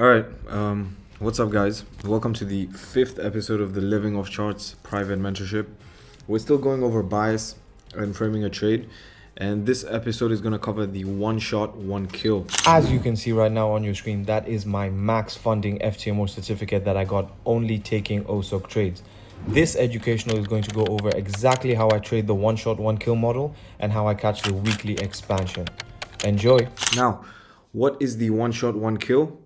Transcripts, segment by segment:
All right, what's up, guys? Welcome to the fifth episode of the Living Off Charts Private Mentorship. We're still going over bias and framing a trade, and this episode is going to cover the one shot, one kill. As you can see right now on your screen, that is my max funding FTMO certificate that I got only taking OSOC trades. This educational is going to go over exactly how I trade the one shot, one kill model and how I catch the weekly expansion. Enjoy. Now, what is the one shot, one kill,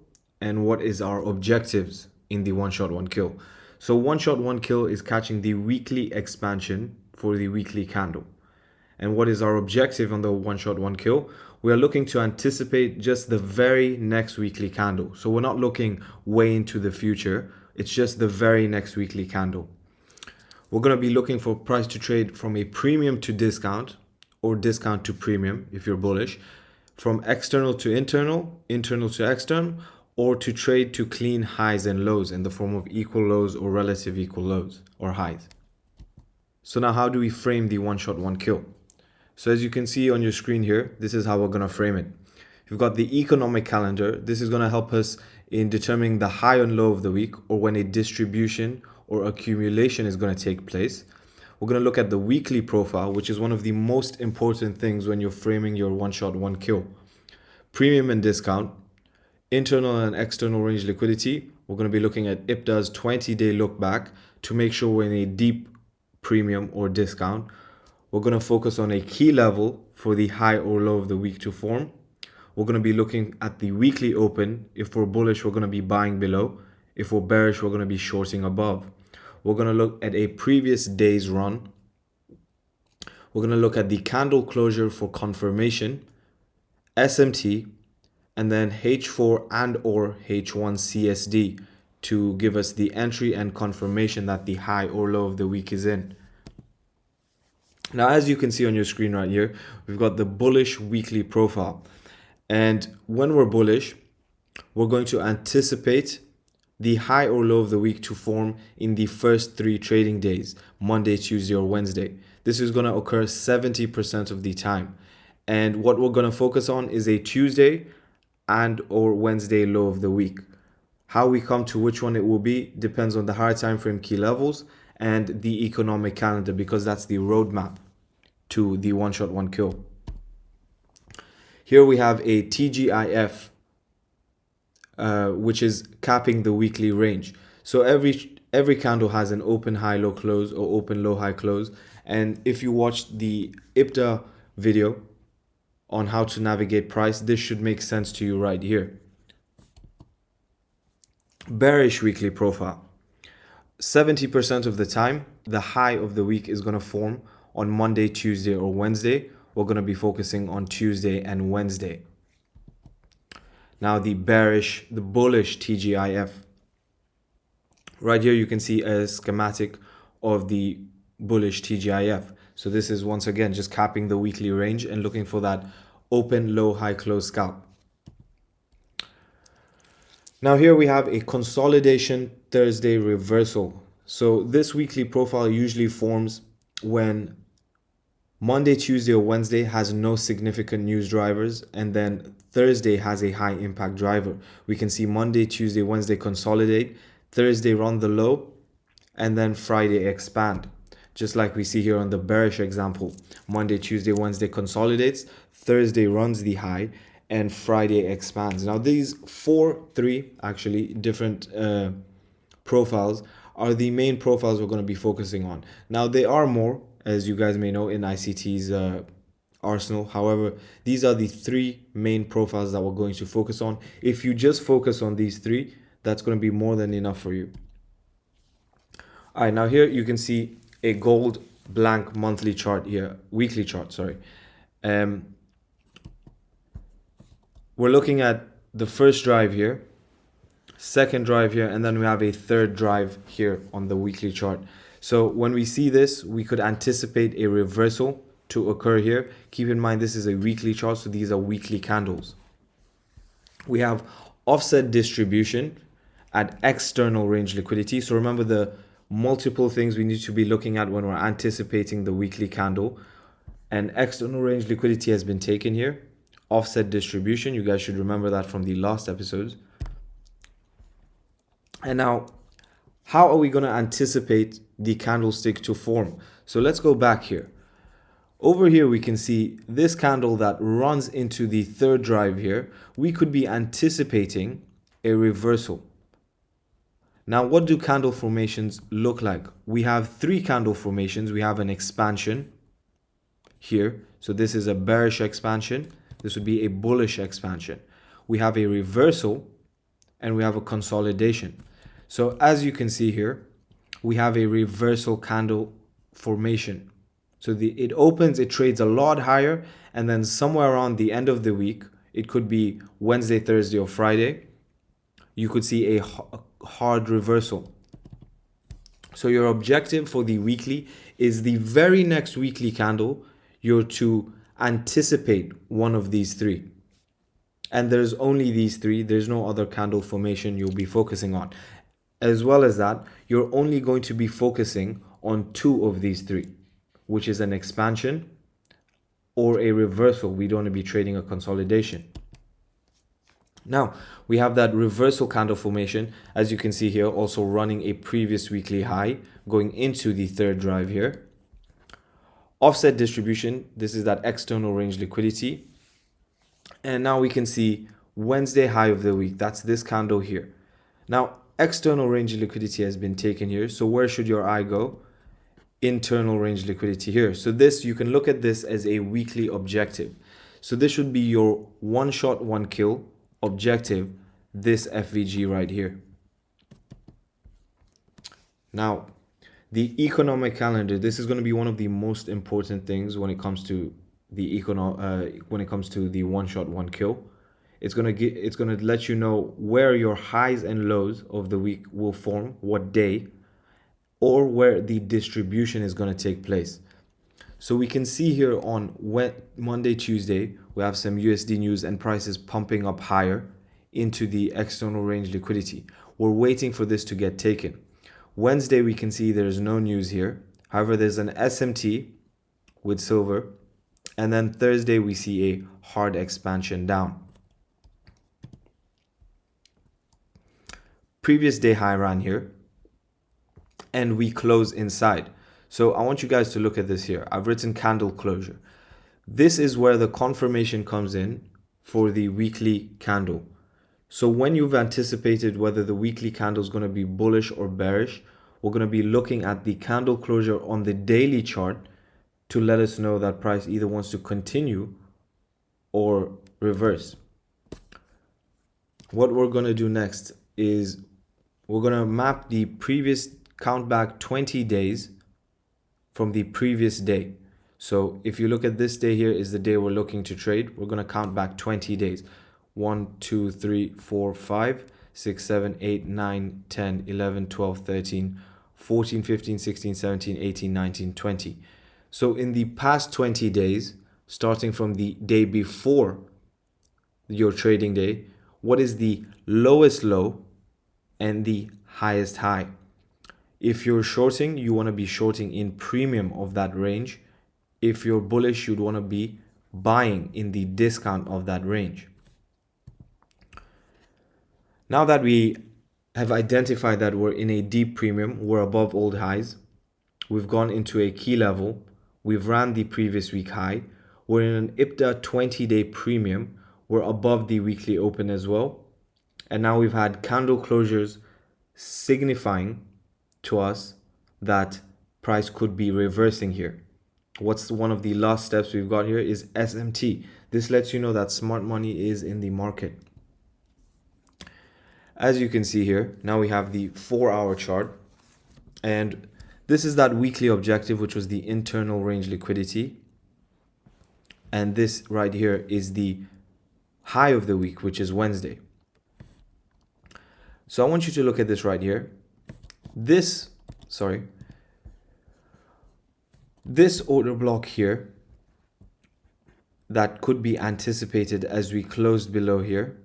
and what is our objectives in the one shot, one kill? So one shot, one kill is catching the weekly expansion for the weekly candle. And what is our objective on the one shot, one kill? We are looking to anticipate just the very next weekly candle. So we're not looking way into the future. It's just the very next weekly candle. We're going to be looking for price to trade from a premium to discount or discount to premium if you're bullish, from external to internal, internal to external, or to trade to clean highs and lows in the form of equal lows or relative equal lows or highs. So now how do we frame the one shot, one kill? So as you can see on your screen here, this is how we're going to frame it. We've got the economic calendar. This is going to help us in determining the high and low of the week, or when a distribution or accumulation is going to take place. We're going to look at the weekly profile, which is one of the most important things when you're framing your one shot, one kill. Premium and discount, internal and external range liquidity. We're going to be looking at IPDA's 20-day look back to make sure we're in a deep premium or discount. We're going to focus on a key level for the high or low of the week to form. We're going to be looking at the weekly open. If we're bullish, we're going to be buying below. If we're bearish, we're going to be shorting above. We're going to look at a previous day's run. We're going to look at the candle closure for confirmation, SMT, and then H4 and or H1 CSD to give us the entry and confirmation that the high or low of the week is in. Now, as you can see on your screen right here, we've got the bullish weekly profile. And when we're bullish, we're going to anticipate the high or low of the week to form in the first 3 trading days, Monday, Tuesday, or Wednesday. This is going to occur 70% of the time. And what we're going to focus on is a Tuesday and or Wednesday low of the week. How we come to which one it will be depends on the higher time frame key levels and the economic calendar, because that's the roadmap to the one shot, one kill. Here we have a TGIF, which is capping the weekly range. So every candle has an open high low close or open low high close. And if you watched the IPDA video on how to navigate price, this should make sense to you right here. Bearish weekly profile. 70% of the time, the high of the week is going to form on Monday, Tuesday, or Wednesday. We're going to be focusing on Tuesday and Wednesday. Now the bullish TGIF. Right here you can see a schematic of the bullish TGIF. So this is once again just capping the weekly range and looking for that open low high close scalp. Now here we have a consolidation Thursday reversal. So this weekly profile usually forms when Monday, Tuesday, or Wednesday has no significant news drivers, and then Thursday has a high impact driver. We can see Monday, Tuesday, Wednesday consolidate, Thursday run the low, and then Friday expand. Just like we see here on the bearish example, Monday, Tuesday, Wednesday consolidates, Thursday runs the high, and Friday expands. Now these three actually different profiles are the main profiles we're going to be focusing on. Now they are more, as you guys may know, in ICT's arsenal. However, these are the 3 main profiles that we're going to focus on. If you just focus on these 3, that's going to be more than enough for you. All right, now here you can see a gold blank monthly chart here, weekly chart, sorry. We're looking at the first drive here, second drive here, and then we have a third drive here on the weekly chart. So when we see this, we could anticipate a reversal to occur here. Keep in mind, this is a weekly chart, so these are weekly candles. We have offset distribution at external range liquidity. So remember the multiple things we need to be looking at when we're anticipating the weekly candle. And external range liquidity has been taken here. Offset distribution, you guys should remember that from the last episodes. And now, how are we going to anticipate the candlestick to form? So let's go back here. Over here, we can see this candle that runs into the third drive here. We could be anticipating a reversal. Now, what do candle formations look like? We have three candle formations. We have an expansion here. So this is a bearish expansion. This would be a bullish expansion. We have a reversal and we have a consolidation. So as you can see here, we have a reversal candle formation. So it opens, it trades a lot higher, and then somewhere around the end of the week, it could be Wednesday, Thursday, or Friday, you could see a hard reversal. So your objective for the weekly is the very next weekly candle, you're to anticipate one of these three. And there's only these three. There's no other candle formation you'll be focusing on. As well as that, you're only going to be focusing on two of these three, which is an expansion or a reversal. We don't want to be trading a consolidation. Now, we have that reversal candle formation, as you can see here, also running a previous weekly high, going into the third drive here. Offset distribution, this is that external range liquidity. And now we can see Wednesday high of the week. That's this candle here. Now, external range liquidity has been taken here. So where should your eye go? Internal range liquidity here. So this, you can look at this as a weekly objective. So this should be your one shot, one kill objective, this FVG right here. Now, the economic calendar, this is going to be one of the most important things when it comes to the one shot, one kill. It's going to let you know where your highs and lows of the week will form, what day, or where the distribution is going to take place. So we can see here on Monday, Tuesday, we have some USD news and prices pumping up higher into the external range liquidity. We're waiting for this to get taken. Wednesday, we can see there's no news here. However, there's an SMT with silver. And then Thursday, we see a hard expansion down. Previous day high ran here. And we close inside. So I want you guys to look at this here. I've written candle closure. This is where the confirmation comes in for the weekly candle. So when you've anticipated whether the weekly candle is going to be bullish or bearish, we're going to be looking at the candle closure on the daily chart to let us know that price either wants to continue or reverse. What we're going to do next is we're going to map the previous, count back 20 days from the previous day. So if you look at this day here is the day we're looking to trade, we're going to count back 20 days. 1, 2, 3, 4, 5, 6, 7, 8, 9, 10, 11, 12, 13, 14, 15, 16, 17, 18, 19, 20. So in the past 20 days, starting from the day before your trading day, what is the lowest low and the highest high? If you're shorting, you want to be shorting in premium of that range. If you're bullish, you'd want to be buying in the discount of that range. Now that we have identified that we're in a deep premium, we're above old highs, we've gone into a key level, we've ran the previous week high, we're in an IPDA 20-day premium, we're above the weekly open as well, and now we've had candle closures signifying to us that price could be reversing here. What's one of the last steps we've got here is SMT. This lets you know that smart money is in the market. As you can see here, now we have the 4-hour chart, and this is that weekly objective, which was the internal range liquidity. And this right here is the high of the week, which is Wednesday. So I want you to look at this right here. This order block here that could be anticipated as we closed below here.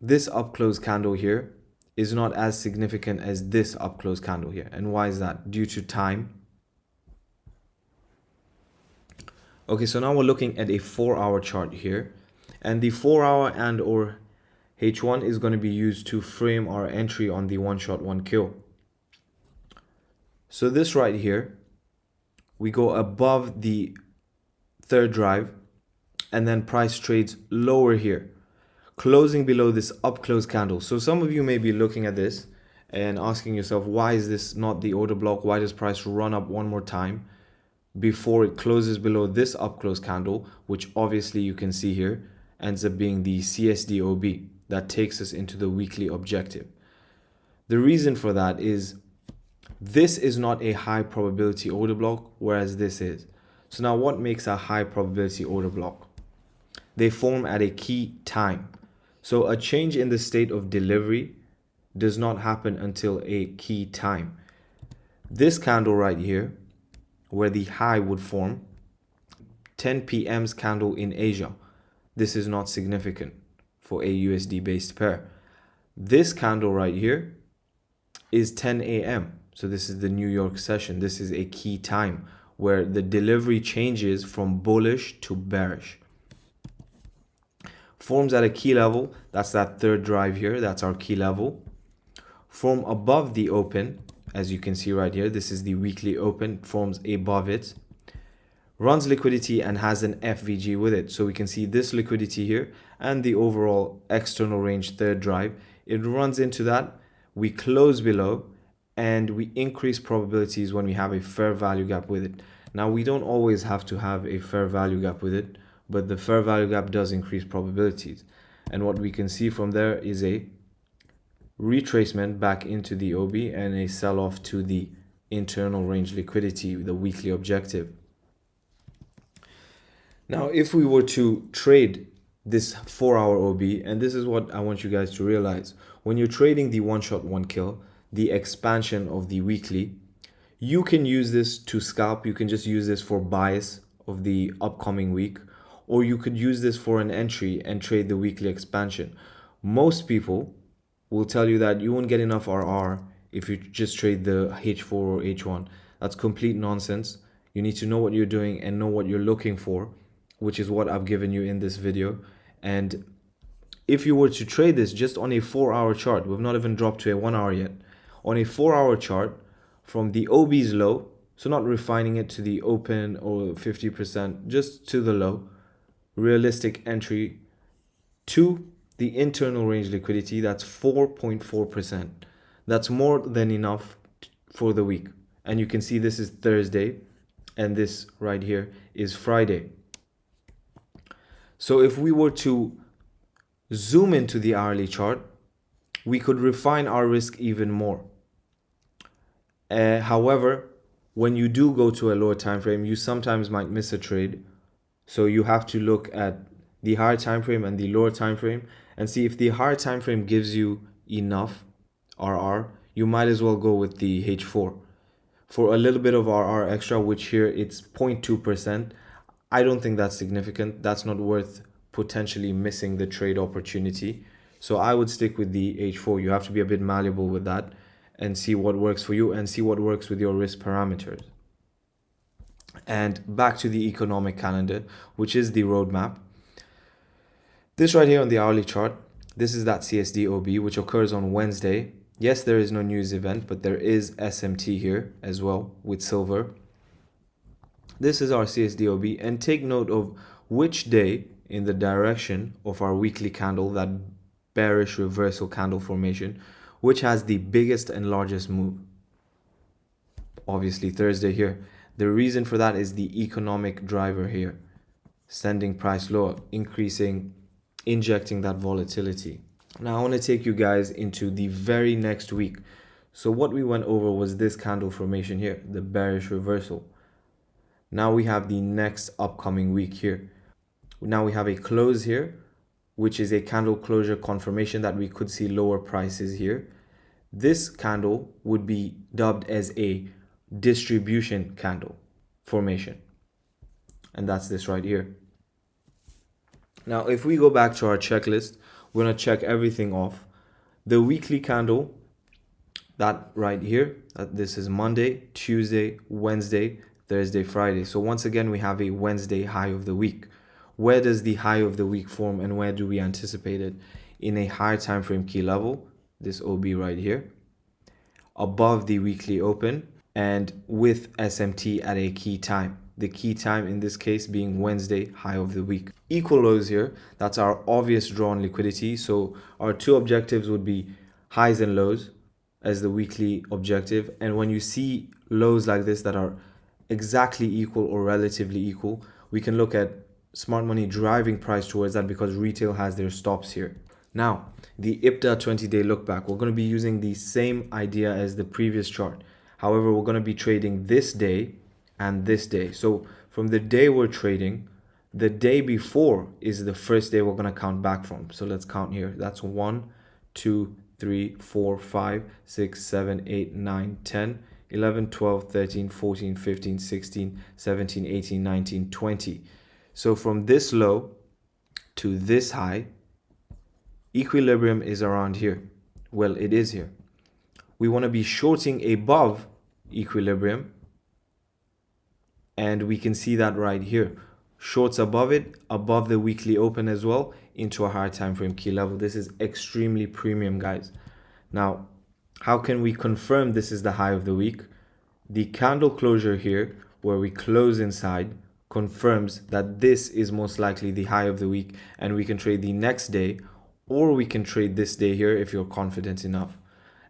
This up close candle here is not as significant as this up close candle here. And why is that? Due to time. Okay, so now we're looking at a 4-hour chart here, and the 4-hour and or H1 is going to be used to frame our entry on the one shot, one kill. So this right here, we go above the third drive and then price trades lower here, closing below this up close candle. So some of you may be looking at this and asking yourself, why is this not the order block? Why does price run up one more time before it closes below this up close candle, which obviously you can see here ends up being the CSDOB that takes us into the weekly objective? The reason for that is this is not a high probability order block, whereas this is. So now what makes a high probability order block? They form at a key time. So a change in the state of delivery does not happen until a key time. This candle right here, where the high would form, 10 p.m.'s candle in Asia. This is not significant for a USD based pair. This candle right here is 10 a.m. So this is the New York session. This is a key time where the delivery changes from bullish to bearish. Forms at a key level, that's that third drive here, that's our key level. Form above the open, as you can see right here, this is the weekly open, forms above it. Runs liquidity and has an FVG with it. So we can see this liquidity here and the overall external range third drive. It runs into that, we close below, and we increase probabilities when we have a fair value gap with it. Now we don't always have to have a fair value gap with it, but the fair value gap does increase probabilities. And what we can see from there is a retracement back into the OB and a sell-off to the internal range liquidity, the weekly objective. Now, if we were to trade this 4-hour OB, and this is what I want you guys to realize, when you're trading the one shot, one kill, the expansion of the weekly, you can use this to scalp. You can just use this for bias of the upcoming week, or you could use this for an entry and trade the weekly expansion. Most people will tell you that you won't get enough RR if you just trade the H4 or H1. That's complete nonsense. You need to know what you're doing and know what you're looking for, which is what I've given you in this video. And if you were to trade this just on a 4-hour chart, we've not even dropped to a 1 hour yet, on a 4-hour chart from the OB's low, so not refining it to the open or 50%, just to the low, realistic entry to the internal range liquidity, that's 4.4%. That's more than enough for the week. And you can see this is Thursday and this right here is Friday. So if we were to zoom into the hourly chart, we could refine our risk even more. However, when you do go to a lower time frame, you sometimes might miss a trade. So you have to look at the higher time frame and the lower time frame and see if the higher time frame gives you enough RR, you might as well go with the H4. For a little bit of RR extra, which here it's 0.2%, I don't think that's significant. That's not worth potentially missing the trade opportunity. So I would stick with the H4. You have to be a bit malleable with that and see what works for you and see what works with your risk parameters. And back to the economic calendar, which is the roadmap. This right here on the hourly chart, this is that CSDOB, which occurs on Wednesday. Yes, there is no news event, but there is SMT here as well with silver. This is our CSDOB, and take note of which day in the direction of our weekly candle, that bearish reversal candle formation, which has the biggest and largest move. Obviously Thursday here. The reason for that is the economic driver here, sending price lower, injecting that volatility. Now I want to take you guys into the very next week. So what we went over was this candle formation here, the bearish reversal. Now we have the next upcoming week here. Now we have a close here, which is a candle closure confirmation that we could see lower prices here. This candle would be dubbed as a distribution candle formation. And that's this right here. Now, if we go back to our checklist, we're going to check everything off. The weekly candle, that right here, this is Monday, Tuesday, Wednesday, Thursday, Friday. So once again, we have a Wednesday high of the week. Where does the high of the week form and where do we anticipate it? in a higher time frame key level, this OB right here, above the weekly open, and with SMT at a key time. The key time in this case being Wednesday, high of the week. Equal lows here, that's our obvious draw on liquidity. So our two objectives would be highs and lows as the weekly objective. And when you see lows like this that are exactly equal or relatively equal, we can look at smart money driving price towards that because retail has their stops here. Now, the IPDA 20-day look back, we're going to be using the same idea as the previous chart. However, we're going to be trading this day and this day. So from the day we're trading, the day before is the first day we're going to count back from. So let's count here. That's 1, 2, 3, 4, 5, 6, 7, 8, 9, 10, 11, 12, 13, 14, 15, 16, 17, 18, 19, 20. So from this low to this high, equilibrium is around here. Well, it is here. We want to be shorting above equilibrium, and we can see that right here. Shorts above it, above the weekly open as well, into a higher time frame key level. This is extremely premium, guys. Now, how can we confirm this is the high of the week? The candle closure here, where we close inside, confirms that this is most likely the high of the week, and we can trade the next day, or we can trade this day here if you're confident enough.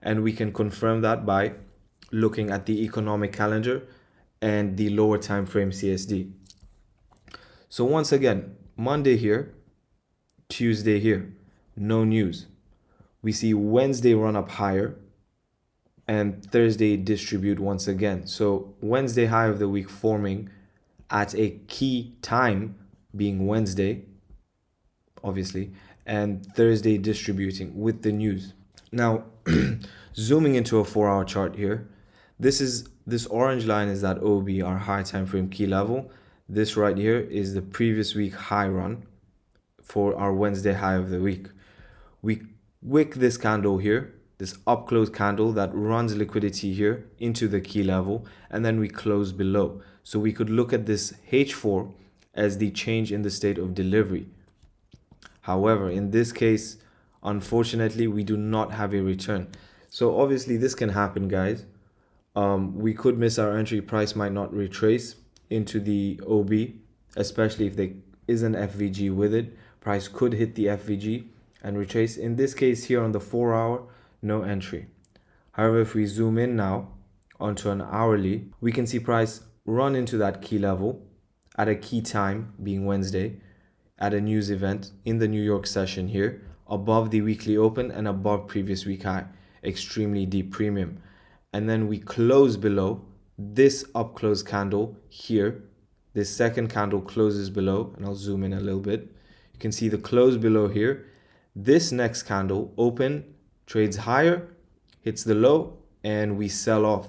And we can confirm that by looking at the economic calendar and the lower time frame CSD. So once again, Monday here, Tuesday here, no news. We see Wednesday run up higher and Thursday distribute once again. So Wednesday high of the week forming at a key time being Wednesday, obviously, and Thursday distributing with the news. Now, zooming into a 4-hour chart here, this orange line is that OB, our high time frame key level. This right here is the previous week high run for our Wednesday high of the week. We wick this candle here, this up close candle that runs liquidity here into the key level, and then we close below. So we could look at this H4 as the change in the state of delivery. However, in this case, unfortunately, we do not have a return. So obviously this can happen, guys. We could miss our entry. Price might not retrace into the OB, especially if there is an FVG with it. Price could hit the FVG and retrace. In this case here on the 4-hour, no entry. However, if we zoom in now onto an hourly, we can see price run into that key level at a key time being Wednesday at a news event in the New York session here, above the weekly open and above previous week high. Extremely deep premium. And then we close below this up close candle here. This second candle closes below, and I'll zoom in a little bit. You can see the close below here. This next candle open, trades higher, hits the low, and we sell off.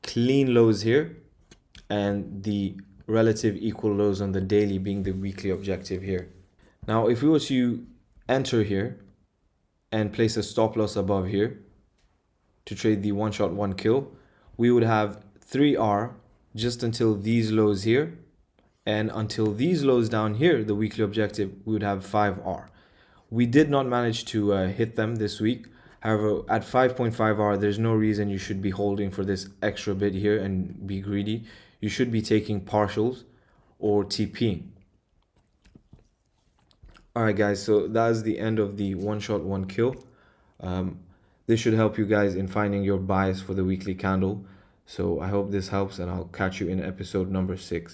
Clean lows here, and the relative equal lows on the daily being the weekly objective here. Now, if we were to enter here and place a stop loss above here to trade the one shot, one kill, we would have 3R just until these lows here, and until these lows down here, the weekly objective, we would have 5R. We did not manage to hit them this week. However, at 5.5R, there's no reason you should be holding for this extra bit here and be greedy. You should be taking partials or TPing. Alright guys, so that is the end of the one shot, one kill. This should help you guys in finding your bias for the weekly candle. So I hope this helps, and I'll catch you in episode number 6.